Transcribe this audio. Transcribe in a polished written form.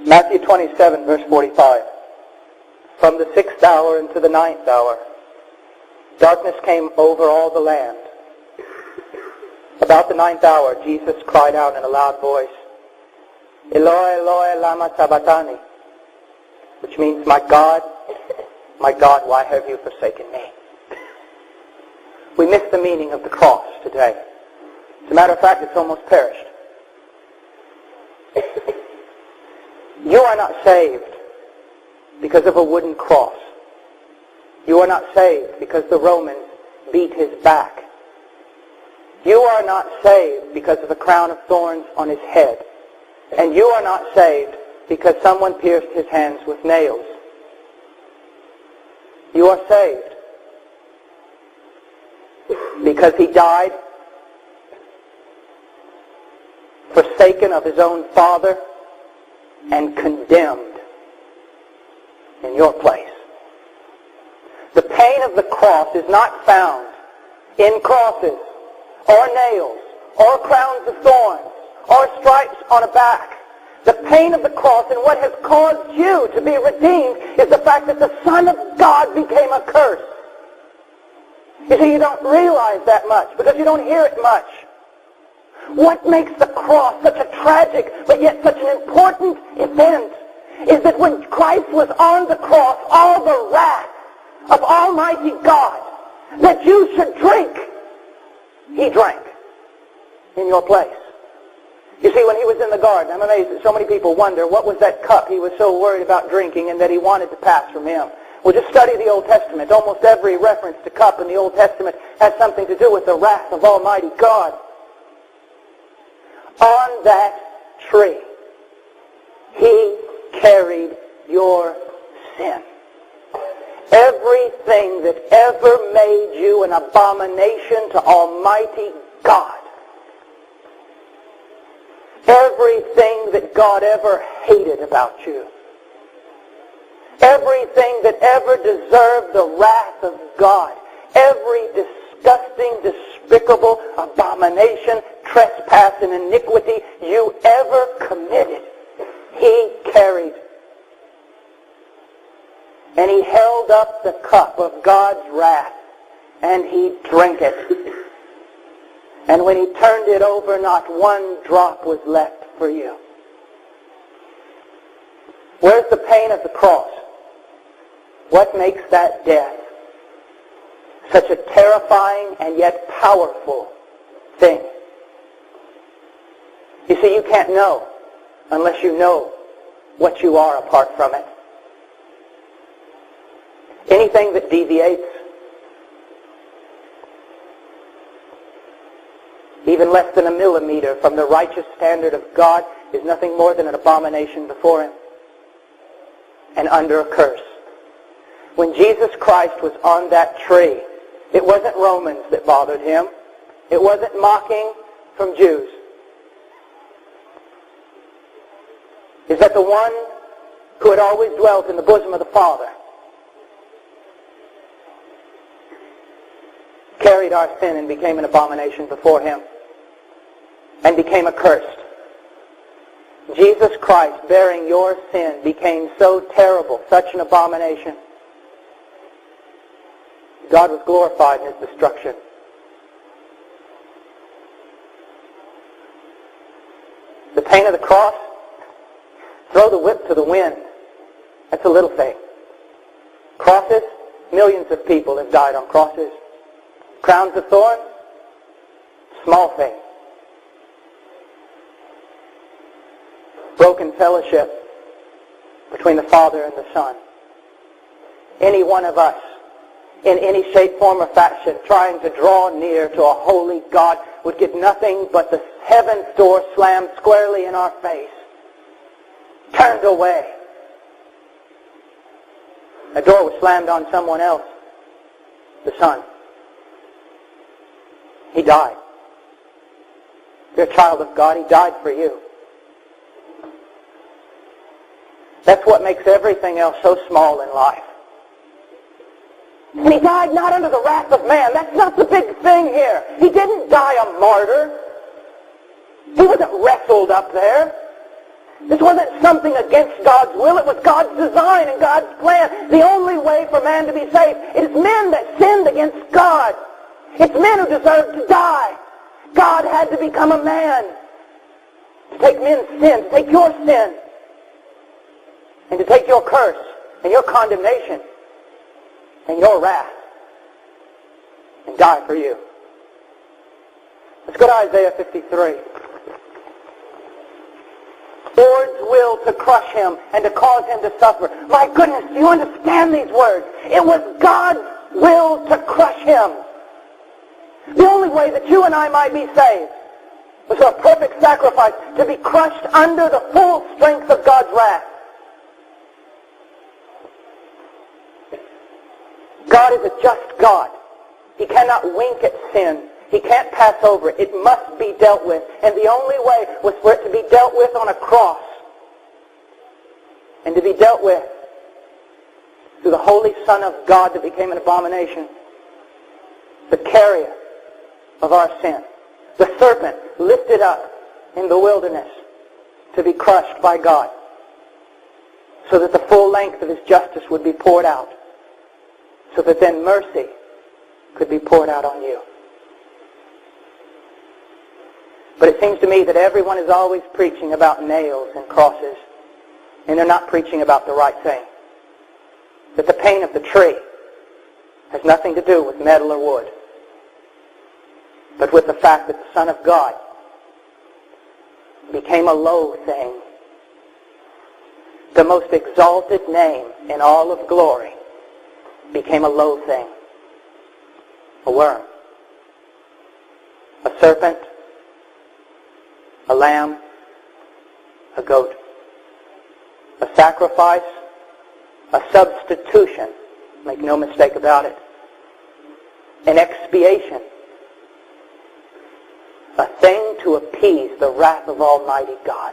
Matthew 27, verse 45. From the 6th hour into the 9th hour, darkness came over all the land. About the 9th hour, Jesus cried out in a loud voice, Eloi, Eloi, lama sabachthani, which means, my God, why have you forsaken me? We miss the meaning of the cross today. As a matter of fact, it's almost perished. You are not saved because of a wooden cross. You are not saved because the Romans beat his back. You are not saved because of a crown of thorns on his head. And you are not saved because someone pierced his hands with nails. You are saved because he died, forsaken of his own Father, and condemned in your place. The pain of the cross is not found in crosses or nails or crowns of thorns or stripes on a back. The pain of the cross and what has caused you to be redeemed is the fact that the Son of God became a curse. You see, you don't realize that much because you don't hear it much. What makes the cross such a tragic but yet such an important event is that when Christ was on the cross, all the wrath of Almighty God that you should drink, he drank in your place. You see, when he was in the garden, I'm amazed that so many people wonder what was that cup he was so worried about drinking and that he wanted to pass from him. Well, just study the Old Testament. Almost every reference to cup in the Old Testament has something to do with the wrath of Almighty God. On that tree, he carried your sin. Everything that ever made you an abomination to Almighty God. Everything that God ever hated about you. Everything that ever deserved the wrath of God. Every disgusting, despicable abomination, trespass, and iniquity you ever committed, he carried. And he held up the cup of God's wrath, and he drank it. And when he turned it over, not one drop was left for you. Where's the pain of the cross? What makes that death such a terrifying and yet powerful thing? You see, you can't know unless you know what you are apart from it. Anything that deviates, even less than a millimeter from the righteous standard of God, is nothing more than an abomination before him and under a curse. When Jesus Christ was on that tree, it wasn't Romans that bothered him. It wasn't mocking from Jews. Is that the one who had always dwelt in the bosom of the Father carried our sin and became an abomination before him and became accursed. Jesus Christ, bearing your sin, became so terrible, such an abomination. God was glorified in his destruction. The pain of the cross, throw the whip to the wind. That's a little thing. Crosses, millions of people have died on crosses. Crowns of thorns, small thing. Broken fellowship between the Father and the Son. Any one of us, in any shape, form, or fashion, trying to draw near to a holy God would get nothing but the heaven's door slammed squarely in our face. Turned away. A door was slammed on someone else, the Son. He died. You're a child of God. He died for you. That's what makes everything else so small in life. And he died not under the wrath of man. That's not the big thing here. He didn't die a martyr. He wasn't wrestled up there. This wasn't something against God's will. It was God's design and God's plan. The only way for man to be saved. It is men that sinned against God. It's men who deserved to die. God had to become a man to take men's sin, to take your sin, and to take your curse and your condemnation and your wrath and die for you. Let's go to Isaiah 53. Lord's will to crush him and to cause him to suffer. My goodness, do you understand these words? It was God's will to crush him. The only way that you and I might be saved was for a perfect sacrifice to be crushed under the full strength of God's wrath. God is a just God. He cannot wink at sin. He can't pass over it. It must be dealt with. And the only way was for it to be dealt with on a cross. And to be dealt with through the Holy Son of God that became an abomination. The carrier of our sin. The serpent lifted up in the wilderness to be crushed by God. So that the full length of his justice would be poured out. So that then mercy could be poured out on you. But it seems to me that everyone is always preaching about nails and crosses, and they're not preaching about the right thing. That the pain of the tree has nothing to do with metal or wood, but with the fact that the Son of God became a low thing. The most exalted name in all of glory became a low thing. A worm. A serpent. A lamb, a goat, a sacrifice, a substitution, make no mistake about it, an expiation, a thing to appease the wrath of Almighty God.